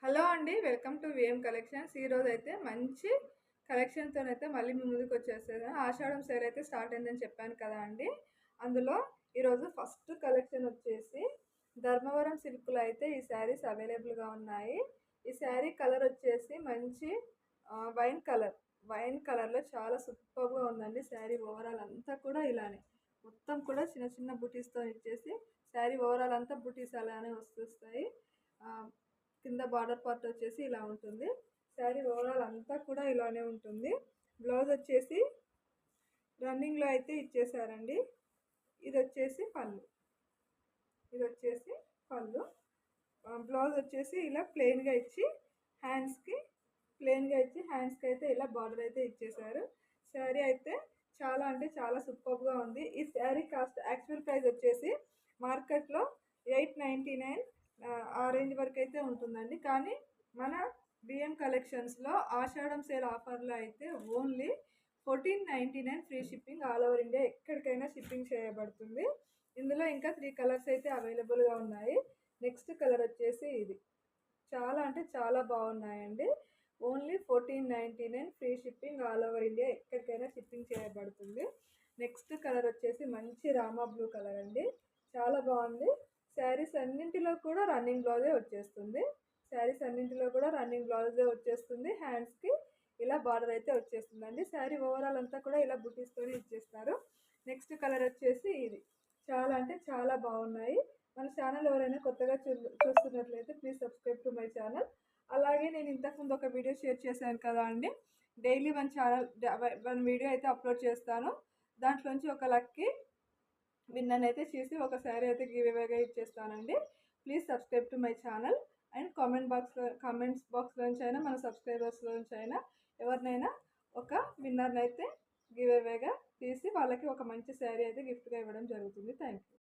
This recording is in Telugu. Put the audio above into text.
హలో అండి. Welcome to VM collections. ఈరోజైతే మంచి కలెక్షన్‌తోనైతే మళ్ళీ మీ ముందుకొచ్చేసాను. ఆషాఢం సేల్ అయితే స్టార్ట్ అయిందని చెప్పాను కదా అండి. అందులో ఈరోజు ఫస్ట్ కలెక్షన్ వచ్చేసి ధర్మవరం సిల్క్‌లో అయితే ఈ శారీస్ అవైలబుల్‌గా ఉన్నాయి. ఈ శారీ కలర్ వచ్చేసి మంచి వైన్ కలర్. వైన్ కలర్‌లో చాలా సూపర్‌గా ఉందండి. శారీ ఓవరాల్ అంతా కూడా ఇలానే. మొత్తం కూడా చిన్న చిన్న బుటీస్‌తో ఇచ్చేసి శారీ ఓవరాల్ అంతా బుటీస్ అలానే వస్తాయి. కింద బార్డర్ పార్ట్ వచ్చేసి ఇలా ఉంటుంది. శారీ ఓవరాల్ అంతా కూడా ఇలానే ఉంటుంది. బ్లౌజ్ వచ్చేసి రన్నింగ్లో అయితే ఇచ్చేసారండి. ఇది వచ్చేసి పళ్ళు. బ్లౌజ్ వచ్చేసి ఇలా ప్లెయిన్గా ఇచ్చి హ్యాండ్స్కి అయితే ఇలా బార్డర్ అయితే ఇచ్చేసారు. శారీ అయితే చాలా అంటే చాలా సూపర్గా ఉంది. ఈ శారీ కాస్ట్ యాక్చువల్ ప్రైస్ వచ్చేసి మార్కెట్లో 899 ఆ రేంజ్ వరకు అయితే ఉంటుందండి. కానీ మన బిఎం కలెక్షన్స్లో ఆషాఢం సేల్ ఆఫర్లో అయితే only 1499 free shipping all over India ఎక్కడికైనా షిప్పింగ్ చేయబడుతుంది. ఇందులో ఇంకా 3 కలర్స్ అయితే అవైలబుల్గా ఉన్నాయి. నెక్స్ట్ కలర్ వచ్చేసి ఇది చాలా అంటే చాలా బాగున్నాయండి. Only 1499 free shipping all over India ఎక్కడికైనా షిప్పింగ్ చేయబడుతుంది. నెక్స్ట్ కలర్ వచ్చేసి మంచి రామా బ్లూ కలర్ అండి. చాలా బాగుంది. శారీస్ అన్నింటిలో కూడా రన్నింగ్ బ్లౌజే వచ్చేస్తుంది. హ్యాండ్స్కి ఇలా బార్డర్ అయితే వచ్చేస్తుందండి. శారీ ఓవరాల్ అంతా కూడా ఇలా బుటీస్తోనే ఇచ్చేస్తారు. నెక్స్ట్ కలర్ వచ్చేసి ఇది చాలా అంటే చాలా బాగున్నాయి. మన ఛానల్ ఎవరైనా కొత్తగా చూస్తున్నట్లయితే please subscribe to my channel. అలాగే నేను ఇంతకుముందు ఒక వీడియో షేర్ చేశాను కదా అండి. డైలీ వన్ వీడియో అయితే అప్లోడ్ చేస్తాను. దాంట్లోంచి ఒక లక్కీ విన్నర్ అయితే చేసి ఒక శారీ అయితే గివ్ అవేగా ఇచ్చేస్తానండి. Please subscribe to my channel and comments బాక్స్లోంచి అయినా మన సబ్స్క్రైబర్స్లోంచి అయినా ఎవరినైనా ఒక విన్నర్ని అయితే గివ్ అవేగా తీసి వాళ్ళకి ఒక మంచి శారీ అయితే గిఫ్ట్గా ఇవ్వడం జరుగుతుంది. Thank you.